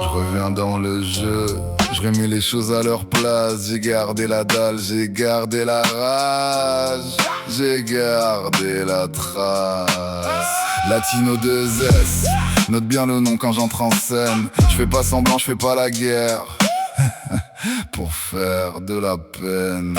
Je reviens dans le jeu, je remets les choses à leur place. J'ai gardé la dalle, j'ai gardé la rage, j'ai gardé la trace. Latino 2S, note bien le nom quand j'entre en scène. Je fais pas semblant, je fais pas la guerre pour faire de la peine.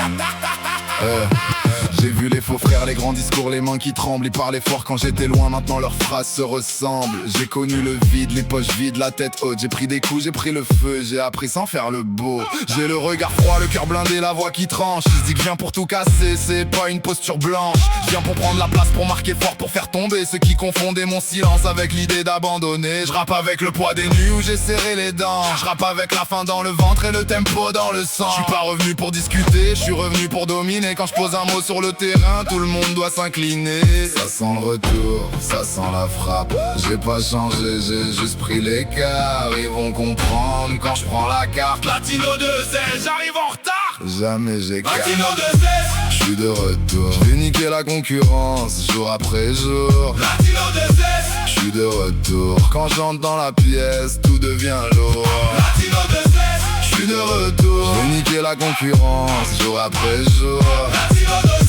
J'ai vu les faux frères, les grands discours, les mains qui tremblent. Ils parlaient fort quand j'étais loin, maintenant leurs phrases se ressemblent. J'ai connu le vide, les poches vides, la tête haute. J'ai pris des coups, j'ai pris le feu, j'ai appris sans faire le beau. J'ai le regard froid, le cœur blindé, la voix qui tranche. Je dis que je viens pour tout casser, c'est pas une posture blanche. Je viens pour prendre la place, pour marquer fort, pour faire tomber ceux qui confondaient mon silence avec l'idée d'abandonner. Je rappe avec le poids des nuits où j'ai serré les dents. Je rappe avec la faim dans le ventre et le tempo dans le sang. Je suis pas revenu pour discuter, je suis revenu pour dominer. Quand je pose un mot sur le terrain, tout le monde doit s'incliner. Ça sent le retour, ça sent la frappe. J'ai pas changé, j'ai juste pris l'écart. Ils vont comprendre quand je prends la carte. Latino 2S, j'arrive en retard. Jamais j'écarte. Latino 2S, je suis de retour. Je vais niquer la concurrence jour après jour. Latino 2S, je suis de retour. Quand j'entre dans la pièce, tout devient lourd. Latino 2S, je suis de retour. Je vais niquer la concurrence jour après jour. Latino 2S,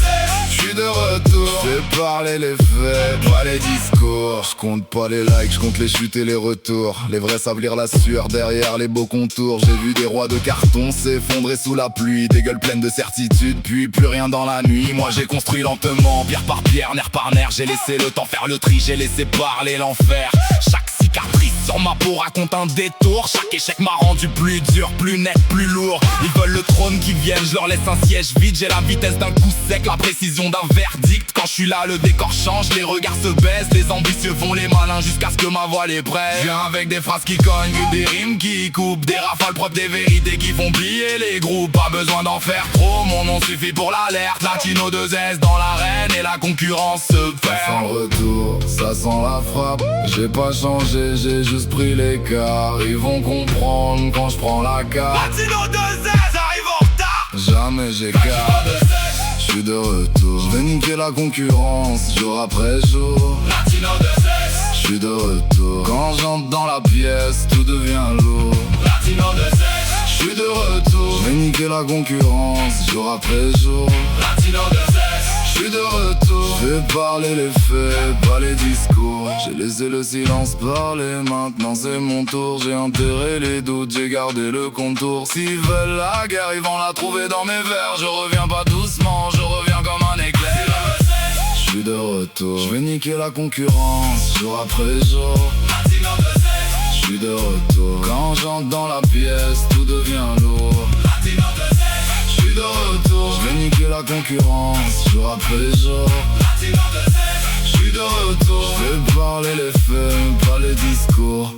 je suis de retour. Je fais parler les faits, pas les discours. Je compte pas les likes, je compte les chutes et les retours. Les vrais savent lire la sueur derrière les beaux contours. J'ai vu des rois de carton s'effondrer sous la pluie. Des gueules pleines de certitude, puis plus rien dans la nuit. Moi j'ai construit lentement, pierre par pierre, nerf par nerf. J'ai laissé le temps faire le tri, j'ai laissé parler l'enfer. Chaque cicatrice sur ma peau raconte un détour. Chaque échec m'a rendu plus dur, plus net, plus lourd. Ils veulent le trône qui vienne, je leur laisse un siège vide. J'ai la vitesse d'un coup sec, la précision d'un verdict. Quand je suis là, le décor change, les regards se baissent. Les ambitieux font les malins jusqu'à ce que ma voix les prenne. Viens avec des phrases qui cognent, des rimes qui coupent, des rafales propres, des vérités qui font plier les groupes. Pas besoin d'en faire trop, mon nom suffit pour l'alerte. Latino 2S dans l'arène et la concurrence se perd. Ça sent le retour, ça sent la frappe. J'ai pas changé, j'ai juste pris l'écart. Ils vont comprendre quand je prends la carte. Latino 2S, j'arrive en retard. Jamais j'écarte. Je suis de retour. Je vais niquer la concurrence jour après jour. Latino 2S, je suis de retour. Quand j'entre dans la pièce, tout devient lourd. Latino 2S, je suis de retour. Je vais niquer la concurrence jour après jour. Latino 2S, je suis de retour. Je vais parler les faits, pas les discours. J'ai laissé le silence parler, maintenant c'est mon tour. J'ai enterré les doutes, j'ai gardé le contour. S'ils veulent la guerre, ils vont la trouver dans mes vers. Je reviens pas doucement, je reviens comme un éclair. Je suis de retour. Je vais niquer la concurrence jour après jour. Latino 2S, je suis de retour. Quand j'entre dans la pièce, tout devient lourd. Latino 2S, je suis de retour. Je vais niquer la concurrence jour après jour. Latino 2S, je suis de retour. Je vais parler les faits, pas les discours.